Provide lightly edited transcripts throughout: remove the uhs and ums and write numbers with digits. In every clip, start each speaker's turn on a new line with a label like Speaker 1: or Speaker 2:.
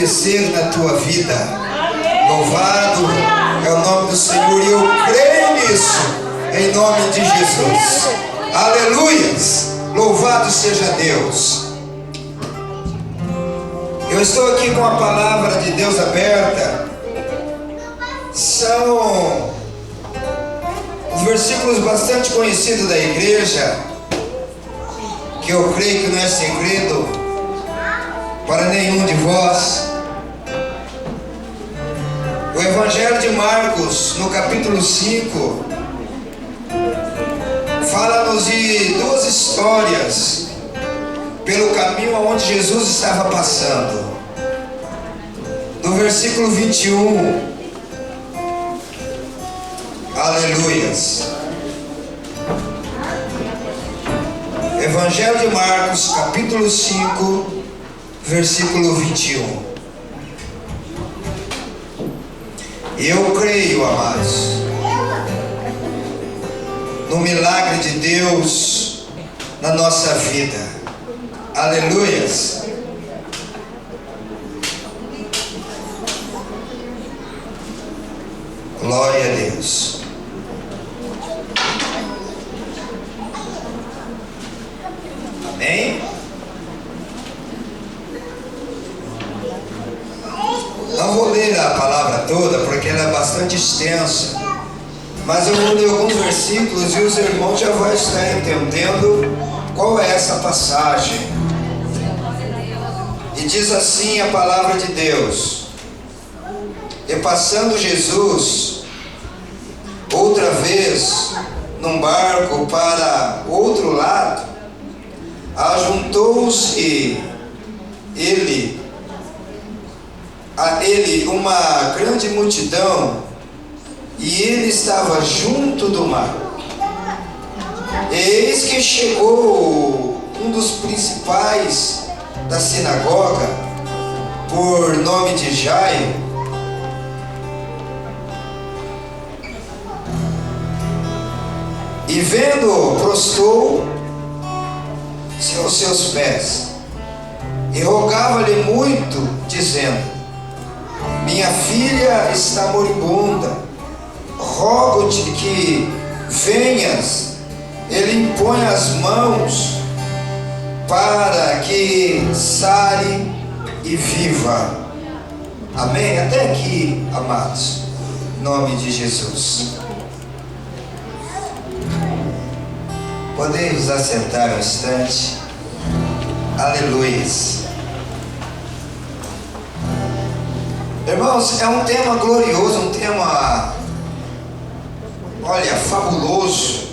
Speaker 1: acontecer na tua vida. Louvado é o nome do Senhor e eu creio nisso, em nome de Jesus. Aleluias! Louvado seja Deus. Eu estou aqui com a palavra de Deus aberta. São os versículos bastante conhecidos da igreja, que eu creio que não é segredo para nenhum de vós. O Evangelho de Marcos, no capítulo 5, fala-nos de duas histórias pelo caminho aonde Jesus estava passando. No versículo 21, aleluias. Evangelho de Marcos, capítulo 5, versículo 21. Eu creio, amados, no milagre de Deus na nossa vida. Aleluias. Glória a Deus. Amém? Não vou ler a palavra toda porque ela é bastante extensa, mas eu vou ler alguns versículos e os irmãos já vão estar entendendo qual é essa passagem. E diz assim a palavra de Deus: e passando Jesus outra vez num barco para outro lado, ajuntou-se a ele uma grande multidão, e ele estava junto do mar. Eis que chegou um dos principais da sinagoga, por nome de Jairo, e vendo, prostrou-se aos seus pés e rogava-lhe muito, dizendo: minha filha está moribunda, rogo-te que venhas e lhe impõe as mãos para que sare e viva. Amém? Até aqui, amados, em nome de Jesus. Podemos assentar um instante. Aleluia. Irmãos, é um tema glorioso, um tema, olha, fabuloso.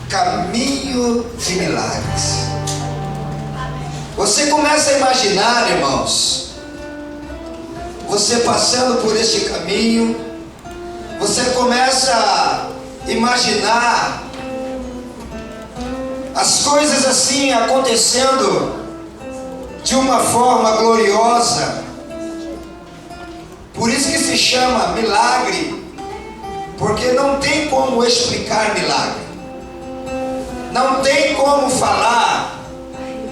Speaker 1: Caminho de milagres. Você começa a imaginar, irmãos, você passando por este caminho, você começa a imaginar as coisas assim acontecendo de uma forma gloriosa. Por isso que se chama milagre, porque não tem como explicar milagre, não tem como falar,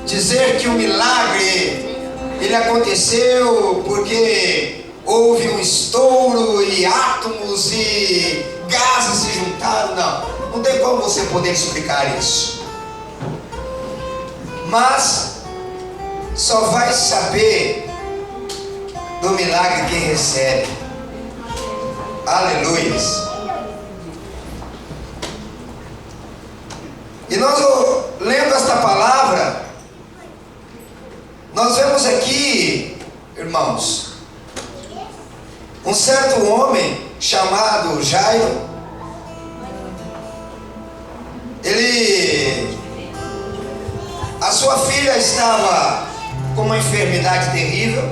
Speaker 1: dizer que o milagre ele aconteceu porque houve um estouro e átomos e gases se juntaram. Não tem como você poder explicar isso. Mas só vai saber do milagre quem recebe. Aleluia. E nós, lendo esta palavra, nós vemos aqui, irmãos, um certo homem chamado Jairo. A sua filha estava com uma enfermidade terrível,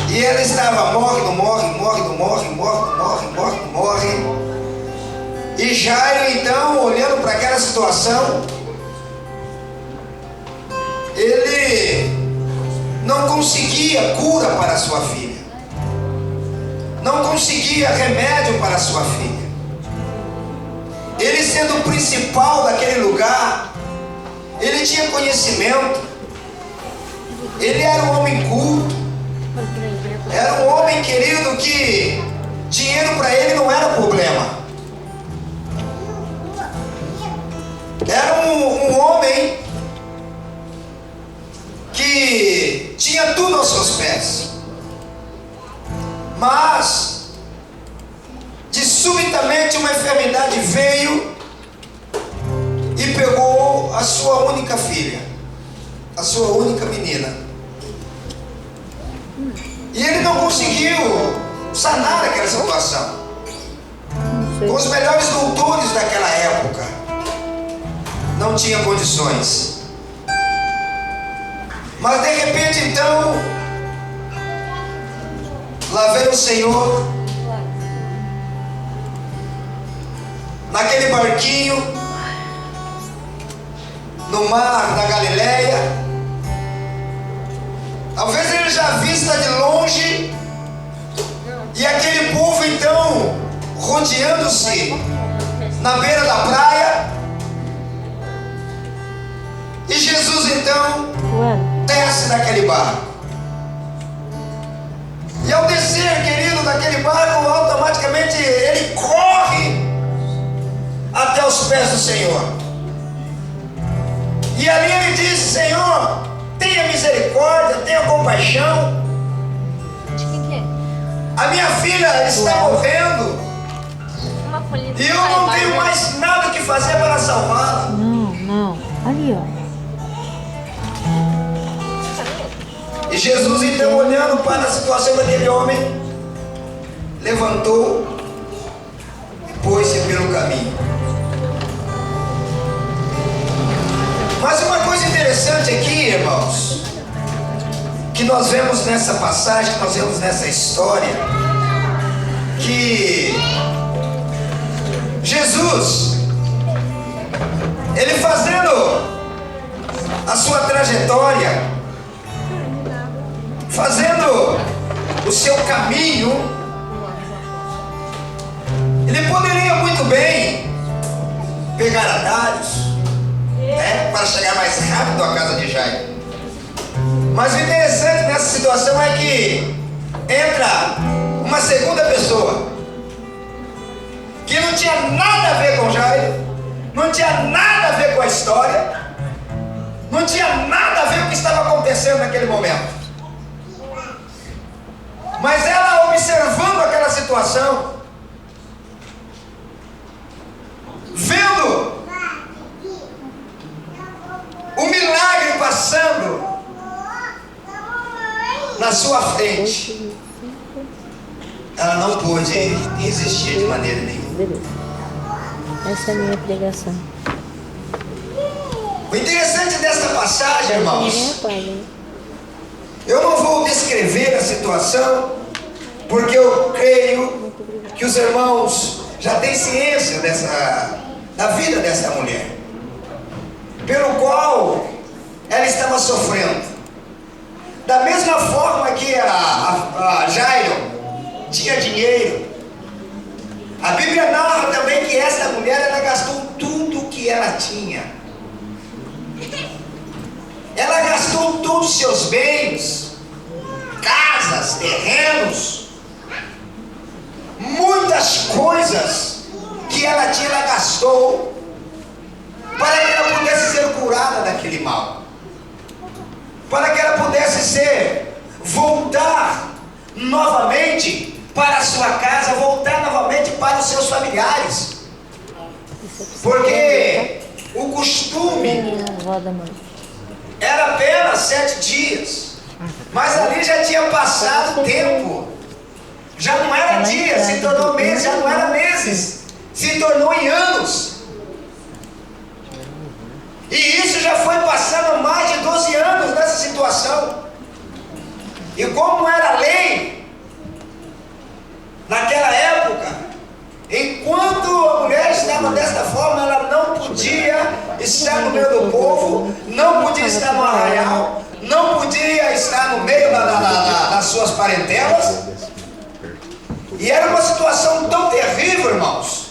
Speaker 1: e ela estava morre. E Jairo, então, olhando para aquela situação, ele não conseguia cura para sua filha, não conseguia remédio para sua filha. Ele, sendo o principal daquele lugar, ele tinha conhecimento, Ele era um homem culto. Era um homem, querido, que dinheiro para ele não era problema. Era um homem que tinha tudo aos seus pés. Mas, de subitamente, uma enfermidade veio e pegou a sua única filha, a sua única menina. E ele não conseguiu sanar aquela situação. Com os melhores doutores daquela época, não tinha condições. Mas de repente, então, lá veio o Senhor, naquele barquinho, no mar da Galileia. Talvez ele já vista de longe, e aquele povo então rodeando-se na beira da praia. E Jesus então desce daquele barco. E ao descer, querido, daquele barco, automaticamente ele corre até os pés do Senhor. E ali ele diz: Senhor, tenha misericórdia, tenha compaixão. A minha filha está morrendo e eu não tenho mais nada que fazer para salvá-la.
Speaker 2: Não, ali ó.
Speaker 1: E Jesus então, olhando para a situação daquele homem, levantou e pôs-se pelo caminho. Mas uma coisa interessante aqui, irmãos, que nós vemos nessa passagem, que nós vemos nessa história, que Jesus, ele fazendo a sua trajetória, fazendo o seu caminho, ele poderia muito bem pegar atalhos, para chegar mais rápido à casa de Jairo. Mas o interessante nessa situação é que entra uma segunda pessoa que não tinha nada a ver com Jairo, não tinha nada a ver com a história, não tinha nada a ver com o que estava acontecendo naquele momento. Mas ela, observando aquela situação, vendo o milagre passando na sua frente, ela não pôde resistir de maneira nenhuma.
Speaker 2: Beleza. Essa é a minha pregação.
Speaker 1: O interessante dessa passagem, irmãos, eu não vou descrever a situação, porque eu creio que os irmãos já têm ciência da vida dessa mulher, pelo qual ela estava sofrendo. Da mesma forma que a Jairo tinha dinheiro, a Bíblia narra também que essa mulher, ela gastou tudo que ela tinha. Ela gastou todos os seus bens, casas, terrenos, muitas coisas que ela tinha, ela gastou para que ela pudesse ser curada daquele mal, para que ela pudesse voltar novamente para a sua casa, voltar novamente para os seus familiares, porque o costume era apenas 7 dias, mas ali já tinha passado tempo, já não era dias, se tornou meses, já não era meses, se tornou em anos. E isso já foi passando mais de 12 anos nessa situação. E como era a lei naquela época, enquanto a mulher estava desta forma, ela não podia estar no meio do povo, não podia estar no arraial, não podia estar no meio das suas parentelas. E era uma situação tão terrível, irmãos,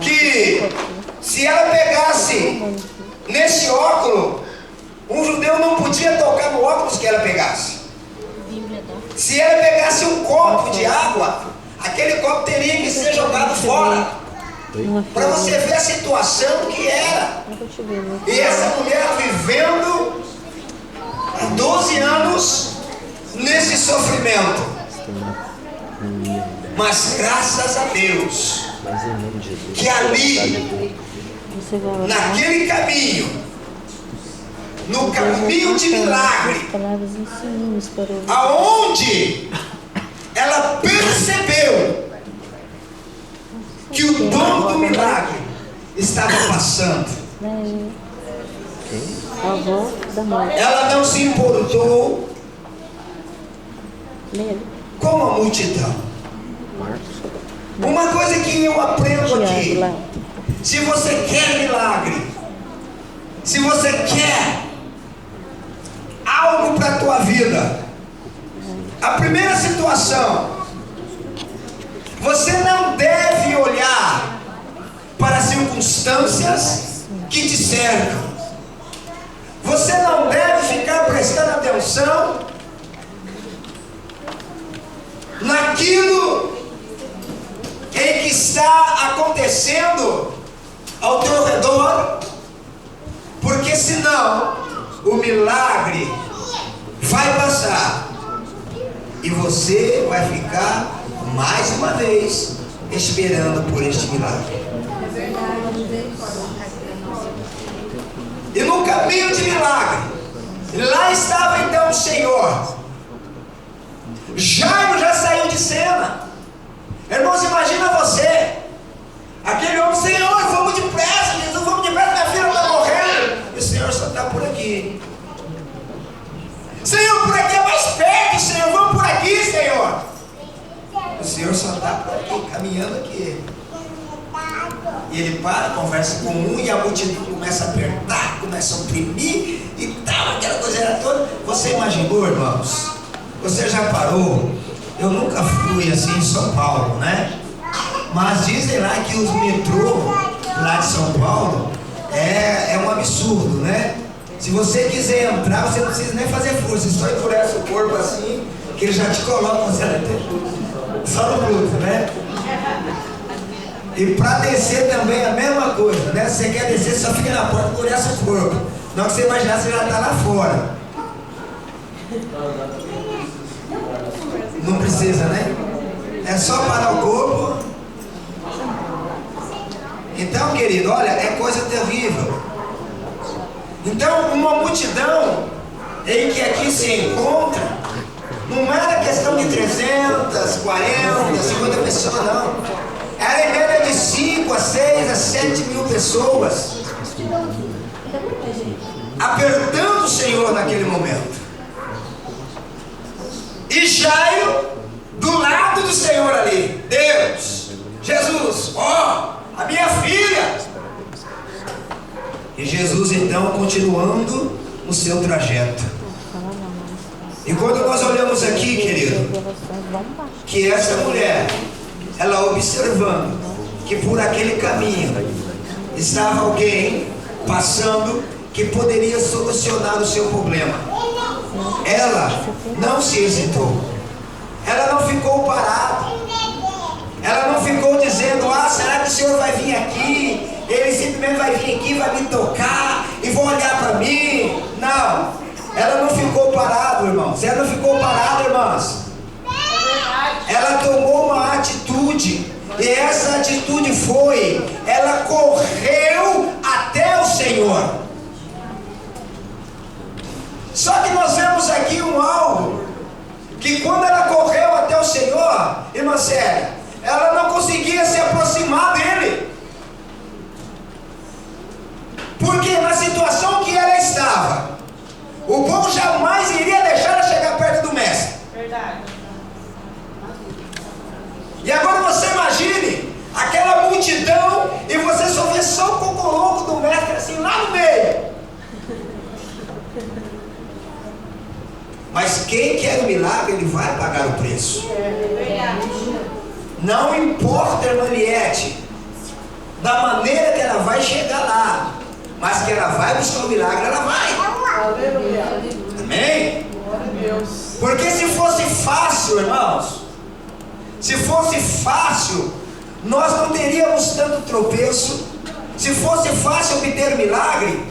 Speaker 1: que se ela pegasse nesse óculo, um judeu não podia tocar no óculos que que ela pegasse. Se ela pegasse um copo de água, aquele copo teria que ser jogado fora. Para você ver a situação que era. E essa mulher vivendo há 12 anos nesse sofrimento. Mas graças a Deus que ali, naquele caminho, no caminho de milagre, aonde ela percebeu que o dono do milagre estava passando, ela não se importou com a multidão. Uma coisa que eu aprendo aqui: se você quer milagre, se você quer algo para a tua vida, a primeira situação, você não deve olhar para as circunstâncias que te cercam. Você não deve ficar prestando atenção naquilo em que está acontecendo ao teu redor, porque senão o milagre vai passar e você vai ficar mais uma vez esperando por este milagre. E no caminho de milagre, lá estava então o Senhor. Jairo já saiu de cena. Irmãos, imagina você, aquele homem: Senhor, vamos depressa, Jesus, vamos depressa, minha filha está morrendo. E o Senhor só está por aqui. Senhor, por aqui é mais perto, Senhor, vamos por aqui, Senhor. O Senhor só está por aqui, caminhando aqui. E ele para, conversa com um, e a multidão começa a apertar, começa a oprimir e tal, aquela coisa era toda. Você imaginou, irmãos? Você já parou? Eu nunca fui assim em São Paulo, né? Mas dizem lá que os metrô lá de São Paulo é um absurdo, né? Se você quiser entrar, você não precisa nem fazer força, só endurece o corpo assim, que ele já te coloca, você só no bruto, né? E para descer também é a mesma coisa, né? Se você quer descer, só fica na porta, endurece o corpo. Não que você imaginar, você já está lá fora. Não precisa, né? É só parar o corpo. Então, querido, olha, é coisa terrível. Então, uma multidão em que aqui se encontra, não era questão de 300, 40, 50 pessoas, não. Era em média de 5 a 6 a 7 mil pessoas apertando o Senhor naquele momento. E Jairo do lado do Senhor ali: Deus, Jesus, ó, a minha filha. E Jesus então continuando no seu trajeto. E quando nós olhamos aqui, querido, que essa mulher, ela observando que por aquele caminho estava alguém passando que poderia solucionar o seu problema, ela não se hesitou, ela não ficou parada, ela não ficou dizendo: ah, será que o Senhor vai vir aqui? Ele simplesmente vai vir aqui, vai me tocar e vão olhar para mim. Não, ela não ficou parada, irmãos. Ela não ficou parada, irmãs. Ela tomou uma atitude, e essa atitude foi: ela correu até o Senhor. Só que nós vemos aqui algo, que quando ela correu até o Senhor, irmã Célia, ela não conseguia se aproximar dele. Porque na situação que ela estava, o povo jamais iria deixar ela chegar perto do mestre.
Speaker 3: Verdade.
Speaker 1: E agora você imagine aquela multidão e você só vê só o cocoloco do mestre assim lá no meio. Mas quem quer o milagre, ele vai pagar o preço. Não importa, irmã Liette, da maneira que ela vai chegar lá, mas que ela vai buscar o milagre, ela vai. Amém? Porque se fosse fácil, irmãos, se fosse fácil, nós não teríamos tanto tropeço. Se fosse fácil obter milagre,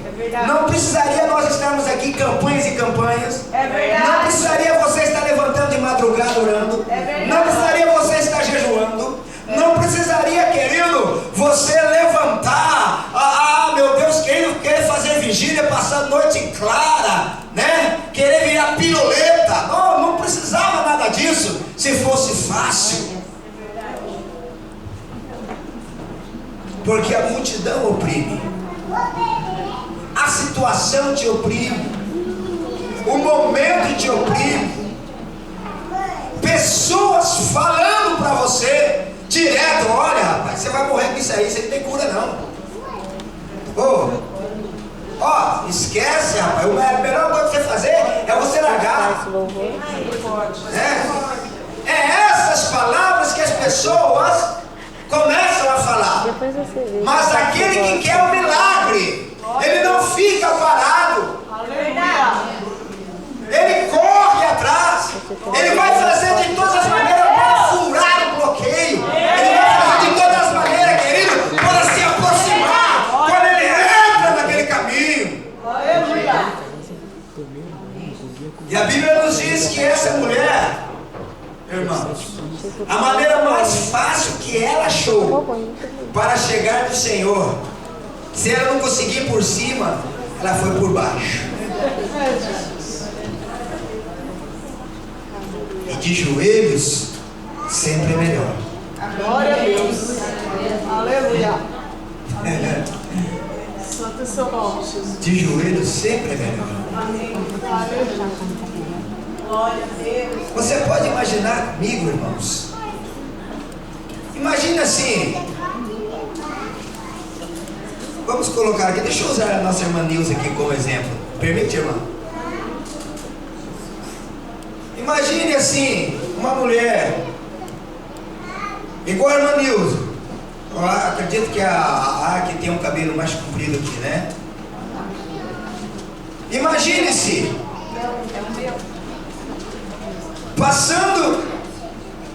Speaker 1: não precisaria nós estarmos aqui campanhas e campanhas. Não precisaria você estar levantando de madrugada orando. Não precisaria você estar jejuando. Não precisaria, querido, você levantar, meu Deus, querer fazer vigília, passar noite clara, né? Querer virar piruleta. Não precisava nada disso, se fosse fácil. Porque a multidão oprime, a situação te oprime, o momento te oprime, pessoas falando para você direto: olha rapaz, você vai morrer com isso aí, você não tem cura não. Esquece rapaz, a melhor coisa que você fazer é você largar. É essas palavras que as pessoas começam a falar. Mas aquele que quer o milagre, ele não fica parado. Ele corre atrás. Ele vai fazer de todas as maneiras para furar o bloqueio. Ele vai fazer de todas as maneiras, querido, para se aproximar quando ele entra naquele caminho. E a Bíblia nos diz que essa mulher, irmãos, a maneira mais fácil que ela achou para chegar do Senhor, se ela não conseguir por cima, ela foi por baixo. E de joelhos sempre é melhor.
Speaker 3: Glória a Deus. Aleluia. Santo seu nome, Jesus.
Speaker 1: De joelhos sempre é melhor.
Speaker 3: Amém. Aleluia. Glória a Deus.
Speaker 1: Você pode imaginar comigo, irmãos? Imagina assim. Vamos colocar aqui, deixa eu usar a nossa irmã Nilza aqui como exemplo. Permite, irmã? Imagine assim, uma mulher igual a irmã Nilza. Eu acredito que a que tem um cabelo mais comprido aqui, né? Imagine-se passando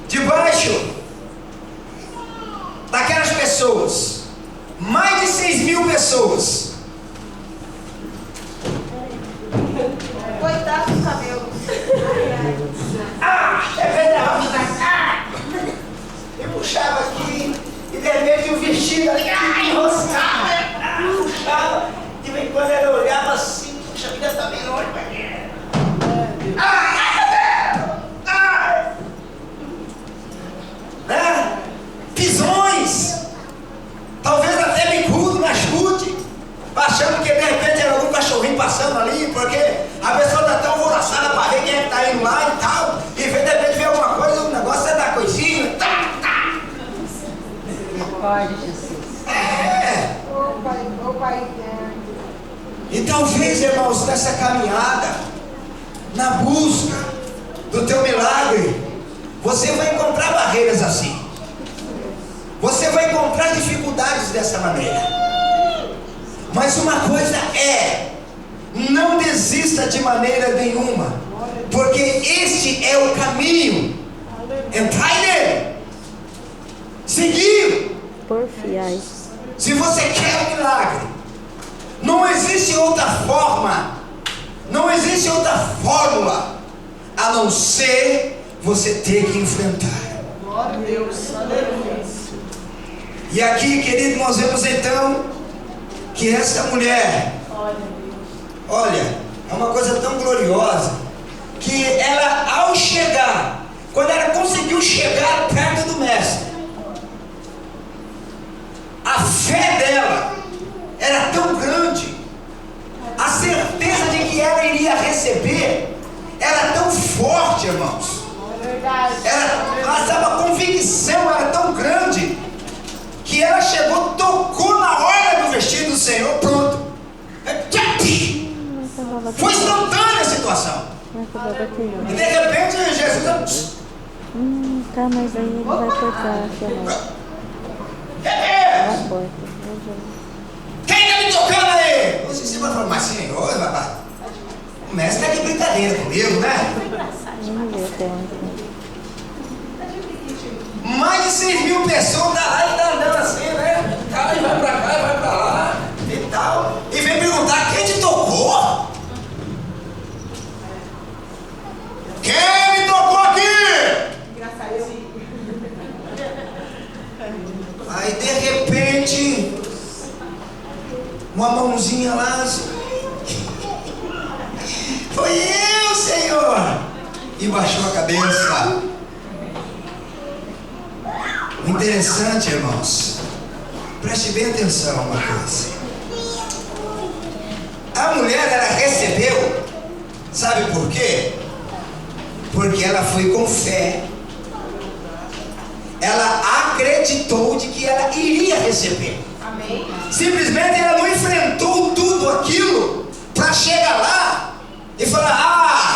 Speaker 1: debaixo daquelas pessoas, mais de 6.000 pessoas.
Speaker 3: Coitado do cabelo.
Speaker 1: É verdade. Eu puxava aqui e de repente o vestido ali, enroscava, puxava, de vez em quando ela olhava assim, puxa, a vida tá bem longe pra quê? Né? Pisões, talvez até bicudo na chute, achando que de repente era algum cachorrinho passando ali, porque a pessoa está tão alvoroçada para ver quem é que está indo lá e tal, e de repente vê alguma coisa, o negócio é da coisinha,
Speaker 3: Pai de Jesus. Ô Pai eterno.
Speaker 1: E talvez, irmãos, nessa caminhada, na busca do teu milagre, você vai encontrar barreiras assim. Você vai encontrar dificuldades dessa maneira. Mas uma coisa é, não desista de maneira nenhuma, porque este é o caminho. Entrai nele, seguir.
Speaker 2: Porfiais.
Speaker 1: Se você quer um milagre, não existe outra forma, não existe outra fórmula, a não ser você ter que enfrentar.
Speaker 3: Glória a Deus. Aleluia.
Speaker 1: E aqui, querido, nós vemos então que essa mulher, olha, é uma coisa tão gloriosa, que ela, ao chegar, quando ela conseguiu chegar perto do mestre, a fé dela era tão grande, a certeza de que ela iria receber era tão forte, irmãos. A convicção era tão grande que ela chegou, tocou na orla do vestido do Senhor, pronto. Foi instantânea a situação. E de repente Jesus.
Speaker 2: Tá, mas aí ele vai cortar aqui a porta.
Speaker 1: Quem está me tocando aí? Você vai falar, mas Senhor, o mestre está de brincadeira comigo, né?
Speaker 2: céu, então.
Speaker 1: Mais de 6.000 pessoas tá lá e tá andando assim, né? Tá, e vai pra cá, e vai pra lá e tal. E vem perguntar: quem te tocou? Quem me tocou aqui? Aí de repente, uma mãozinha lá assim, foi eu, Senhor! E baixou a cabeça. O interessante, irmãos, preste bem atenção a uma coisa. A mulher, ela recebeu, sabe por quê? Porque ela foi com fé. Ela acreditou de que ela iria receber.
Speaker 3: Amém.
Speaker 1: Simplesmente ela não enfrentou tudo aquilo para chegar lá e falar: ah,